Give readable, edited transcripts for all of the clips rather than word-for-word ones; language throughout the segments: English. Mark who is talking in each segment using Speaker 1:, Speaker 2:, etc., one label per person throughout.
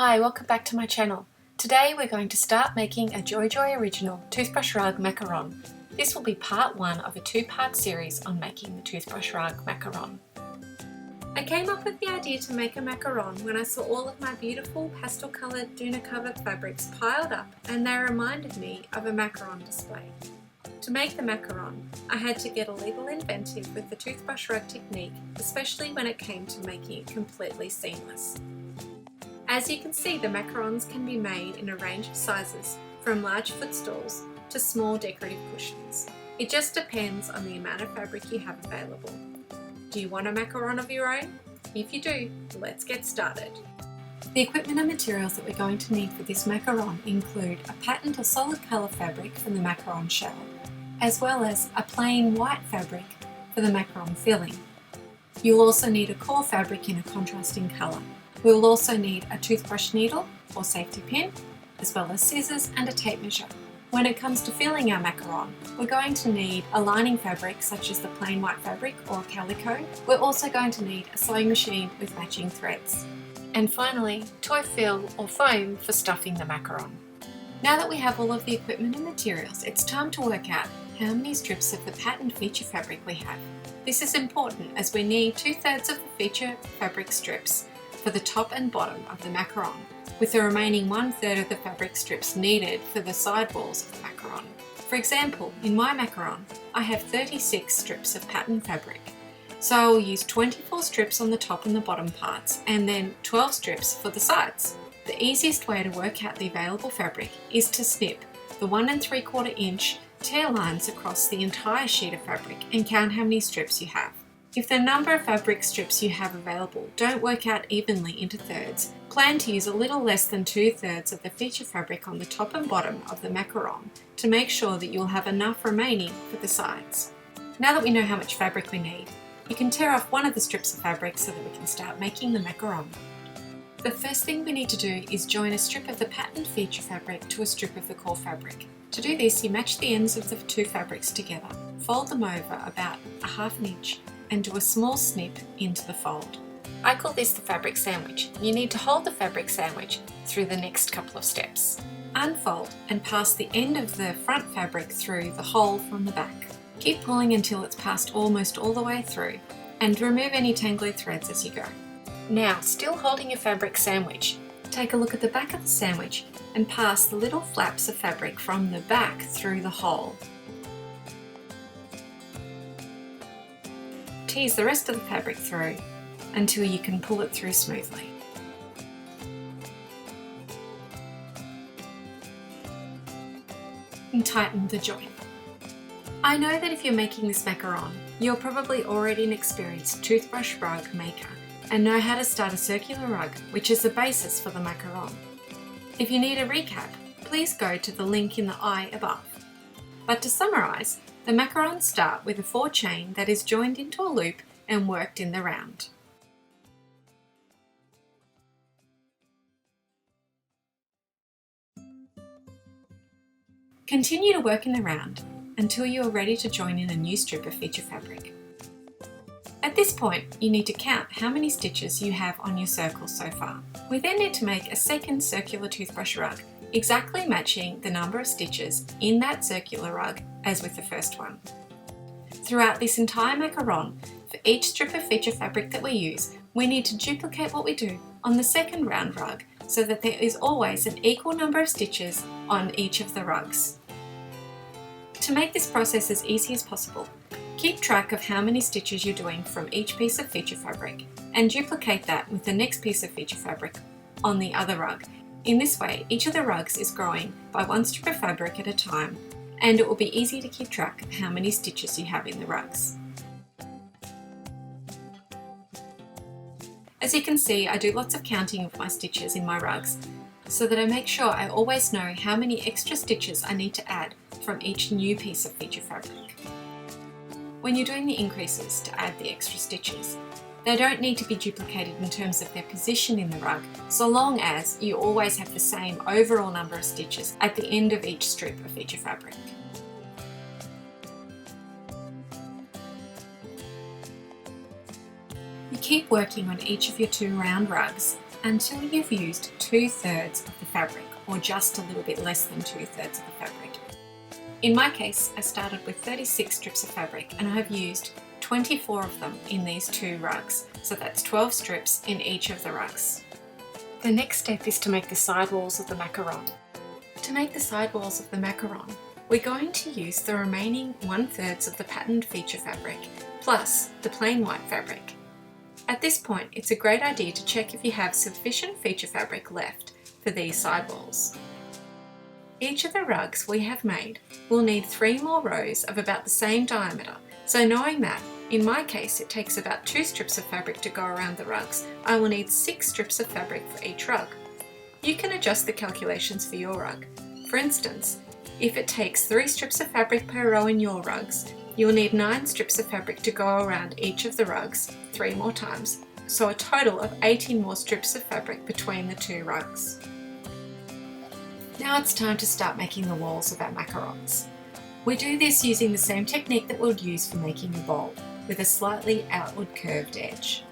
Speaker 1: Hi, welcome back to my channel. Today we're going to start making a Joy original toothbrush rug macaron. This will be part one of a two-part series on making the toothbrush rug macaron. I came up with the idea to make a macaron when I saw all of my beautiful pastel-coloured doona covered fabrics piled up, and they reminded me of a macaron display. To make the macaron, I had to get a little inventive with the toothbrush rug technique, especially when it came to making it completely seamless. As you can see, the macarons can be made in a range of sizes, from large footstools to small decorative cushions. It just depends on the amount of fabric you have available. Do you want a macaron of your own? If you do, let's get started. The equipment and materials that we're going to need for this macaron include a patterned or solid colour fabric for the macaron shell, as well as a plain white fabric for the macaron filling. You'll also need a core fabric in a contrasting colour. We will also need a toothbrush needle or safety pin, as well as scissors and a tape measure. When it comes to filling our macaron, we're going to need a lining fabric such as the plain white fabric or calico. We're also going to need a sewing machine with matching threads. And finally, toy fill or foam for stuffing the macaron. Now that we have all of the equipment and materials, it's time to work out how many strips of the patterned feature fabric we have. This is important as we need 2/3 of the feature fabric strips for the top and bottom of the macaron, with the remaining 1/3 of the fabric strips needed for the side walls of the macaron. For example, in my macaron, I have 36 strips of pattern fabric, so I will use 24 strips on the top and the bottom parts, and then 12 strips for the sides. The easiest way to work out the available fabric is to snip the 1 3/4 inch tear lines across the entire sheet of fabric and count how many strips you have. If the number of fabric strips you have available don't work out evenly into thirds, plan to use a little less than 2/3 of the feature fabric on the top and bottom of the macaron to make sure that you'll have enough remaining for the sides. Now that we know how much fabric we need, you can tear off one of the strips of fabric so that we can start making the macaron. The first thing we need to do is join a strip of the patterned feature fabric to a strip of the core fabric. To do this, you match the ends of the two fabrics together, fold them over about 1/2 inch, and do a small snip into the fold. I call this the fabric sandwich. You need to hold the fabric sandwich through the next couple of steps. Unfold and pass the end of the front fabric through the hole from the back. Keep pulling until it's passed almost all the way through, and remove any tangly threads as you go. Now, still holding your fabric sandwich, take a look at the back of the sandwich and pass the little flaps of fabric from the back through the hole. Tease the rest of the fabric through until you can pull it through smoothly. And tighten the joint. I know that if you're making this macaron, you're probably already an experienced toothbrush rug maker and know how to start a circular rug, which is the basis for the macaron. If you need a recap, please go to the link in the eye above. But to summarise, the macarons start with a 4 chain that is joined into a loop and worked in the round. Continue to work in the round until you are ready to join in a new strip of feature fabric. At this point, you need to count how many stitches you have on your circle so far. We then need to make a second circular toothbrush rug, exactly matching the number of stitches in that circular rug as with the first one. Throughout this entire macaron, for each strip of feature fabric that we use, we need to duplicate what we do on the second round rug so that there is always an equal number of stitches on each of the rugs. To make this process as easy as possible, keep track of how many stitches you're doing from each piece of feature fabric and duplicate that with the next piece of feature fabric on the other rug. In this way, each of the rugs is growing by one strip of fabric at a time, and it will be easy to keep track of how many stitches you have in the rugs. As you can see, I do lots of counting of my stitches in my rugs so that I make sure I always know how many extra stitches I need to add from each new piece of feature fabric. When you're doing the increases to add the extra stitches, they don't need to be duplicated in terms of their position in the rug, so long as you always have the same overall number of stitches at the end of each strip of feature fabric. You keep working on each of your 2 round rugs until you've used 2/3 of the fabric, or just a little bit less than 2/3 of the fabric. In my case, I started with 36 strips of fabric and I have used 24 of them in these 2 rugs, so that's 12 strips in each of the rugs. The next step is to make the side walls of the macaron. To make the side walls of the macaron, we're going to use the remaining 1/3 of the patterned feature fabric, plus the plain white fabric. At this point, it's a great idea to check if you have sufficient feature fabric left for these side walls. Each of the rugs we have made will need 3 more rows of about the same diameter, so knowing that, in my case it takes about 2 strips of fabric to go around the rugs, I will need 6 strips of fabric for each rug. You can adjust the calculations for your rug. For instance, if it takes 3 strips of fabric per row in your rugs, you will need 9 strips of fabric to go around each of the rugs 3 more times, so a total of 18 more strips of fabric between the 2 rugs. Now it's time to start making the walls of our macarons. We do this using the same technique that we'll use for making the bowl, with a slightly outward curved edge.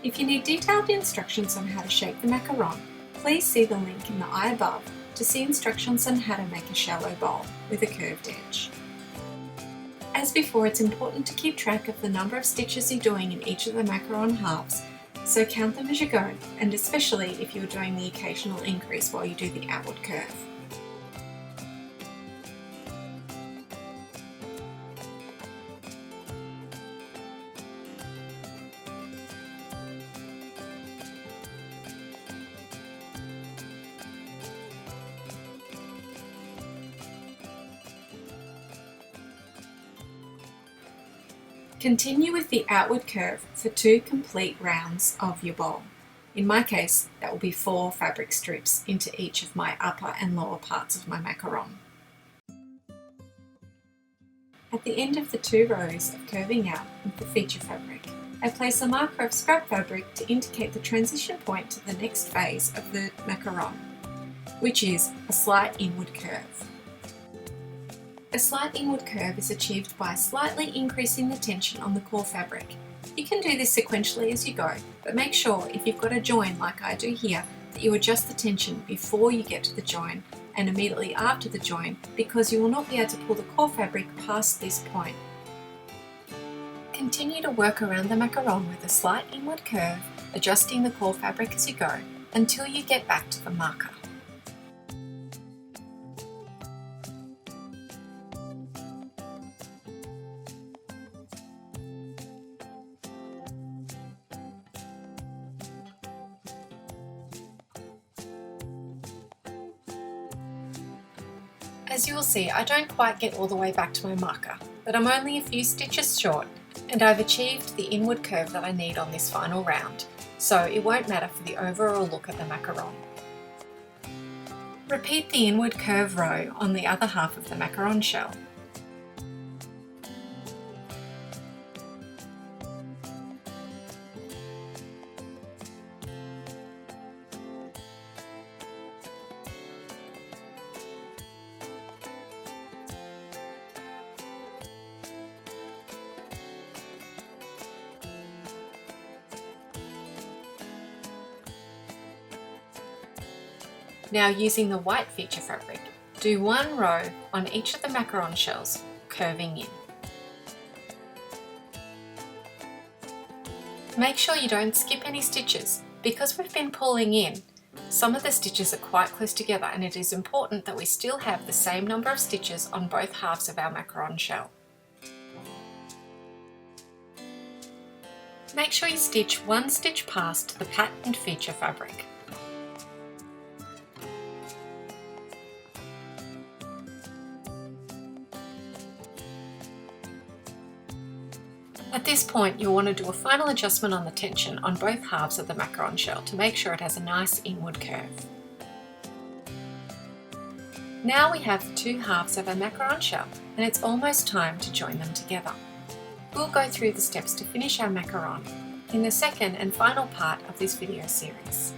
Speaker 1: If you need detailed instructions on how to shape the macaron, please see the link in the eye above to see instructions on how to make a shallow bowl with a curved edge. As before, it's important to keep track of the number of stitches you're doing in each of the macaron halves, so count them as you go, and especially if you're doing the occasional increase while you do the outward curve. Continue with the outward curve for 2 complete rounds of your bowl. In my case, that will be 4 fabric strips into each of my upper and lower parts of my macaron. At the end of the 2 rows of curving out with the feature fabric, I place a marker of scrap fabric to indicate the transition point to the next phase of the macaron, which is a slight inward curve. A slight inward curve is achieved by slightly increasing the tension on the core fabric. You can do this sequentially as you go, but make sure if you've got a join like I do here, that you adjust the tension before you get to the join and immediately after the join, because you will not be able to pull the core fabric past this point. Continue to work around the macaron with a slight inward curve, adjusting the core fabric as you go, until you get back to the marker. As you will see, I don't quite get all the way back to my marker, but I'm only a few stitches short, and I've achieved the inward curve that I need on this final round, so it won't matter for the overall look of the macaron. Repeat the inward curve row on the other half of the macaron shell. Now, using the white feature fabric, do 1 row on each of the macaron shells, curving in. Make sure you don't skip any stitches. Because we've been pulling in, some of the stitches are quite close together, and it is important that we still have the same number of stitches on both halves of our macaron shell. Make sure you stitch 1 stitch past the patterned feature fabric. At this point, you'll want to do a final adjustment on the tension on both halves of the macaron shell to make sure it has a nice inward curve. Now we have the 2 halves of our macaron shell, and it's almost time to join them together. We'll go through the steps to finish our macaron in the second and final part of this video series.